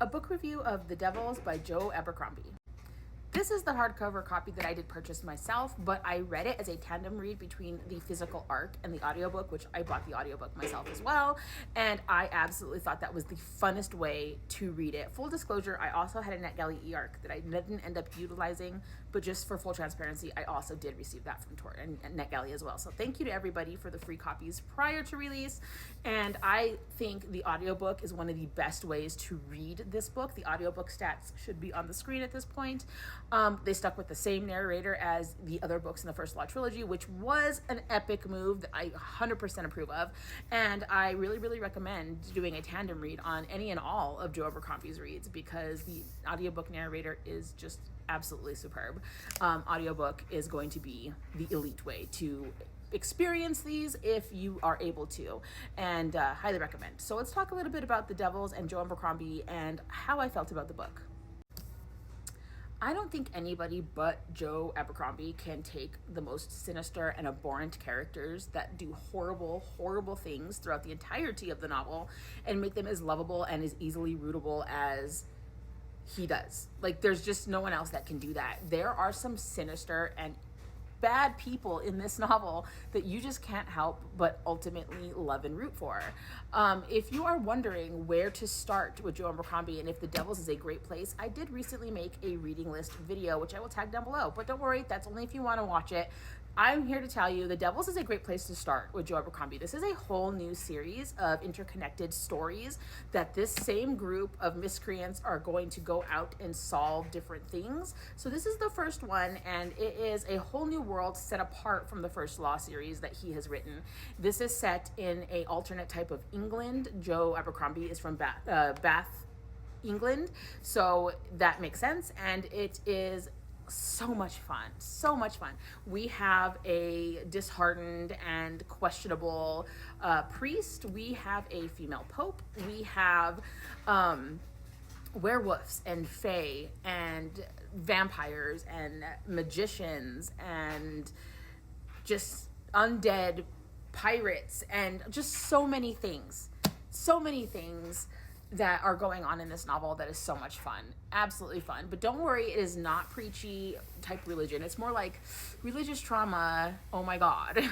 A book review of The Devils by Joe Abercrombie. This is the hardcover copy that I did purchase myself, but I read it as a tandem read between the physical ARC and the audiobook, which I bought the audiobook myself as well, and I absolutely thought that was the funnest way to read it. Full disclosure, I also had a NetGalley e-ARC that I didn't end up utilizing, but just for full transparency, I also did receive that from Tor and NetGalley as well. So thank you to everybody for the free copies prior to release, and I think the audiobook is one of the best ways to read this book. The audiobook stats should be on the screen at this point. They stuck with the same narrator as the other books in the First Law trilogy, which was an epic move that I 100% approve of. And I really, really recommend doing a tandem read on any and all of Joe Abercrombie's reads because the audiobook narrator is just absolutely superb. Audiobook is going to be the elite way to experience these if you are able to, and highly recommend. So let's talk a little bit about The Devils and Joe Abercrombie and how I felt about the book. I don't think anybody but Joe Abercrombie can take the most sinister and abhorrent characters that do horrible, horrible things throughout the entirety of the novel and make them as lovable and as easily rootable as he does. Like, there's just no one else that can do that. There are some sinister and bad people in this novel that you just can't help but ultimately love and root for. If you are wondering where to start with Joe Abercrombie and if The Devils is a great place, I did recently make a reading list video, which I will tag down below, but don't worry, that's only if you want to watch it. I'm here to tell you The Devils is a great place to start with Joe Abercrombie. This is a whole new series of interconnected stories that this same group of miscreants are going to go out and solve different things. So this is the first one, and it is a whole new world set apart from the First Law series that he has written. This is set in a alternate type of England. Joe Abercrombie is from Bath, England, so that makes sense, and it is so much fun. We have a disheartened and questionable priest. We have a female pope. We have werewolves and fae and vampires and magicians and just undead pirates and just so many things that are going on in this novel that is so much fun. Absolutely fun. But don't worry, it is not preachy type religion. It's more like religious trauma, oh my God.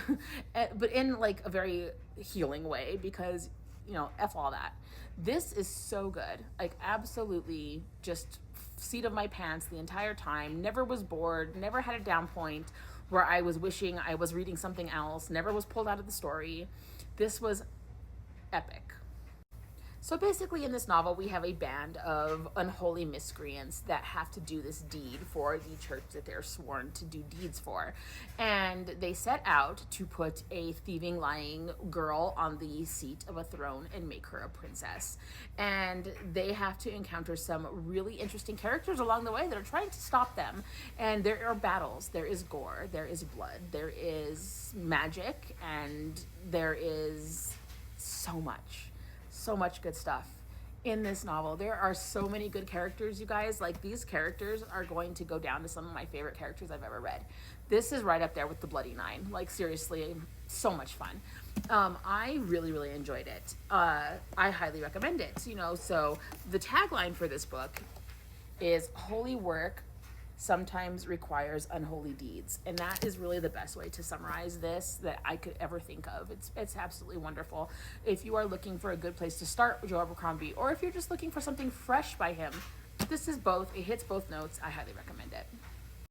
But in like a very healing way because, you know, F all that. This is so good. Like absolutely just seat of my pants the entire time. Never was bored, never had a down point where I was wishing I was reading something else, never was pulled out of the story. This was epic. So basically in this novel, we have a band of unholy miscreants that have to do this deed for the church that they're sworn to do deeds for. And they set out to put a thieving, lying girl on the seat of a throne and make her a princess. And they have to encounter some really interesting characters along the way that are trying to stop them. And there are battles, there is gore, there is blood, there is magic, and there is so much good stuff in this novel. There are so many good characters, you guys. Like, these characters are going to go down to some of my favorite characters I've ever read. This is right up there with the Bloody Nine. Like, seriously, so much fun. I really, really enjoyed it. I highly recommend it. You know, so the tagline for this book is "Holy work sometimes requires unholy deeds," and that is really the best way to summarize this that I could ever think of. It's absolutely wonderful. If you are looking for a good place to start with Joe Abercrombie, or if you're just looking for something fresh by him, this is both. It hits both notes. I highly recommend it.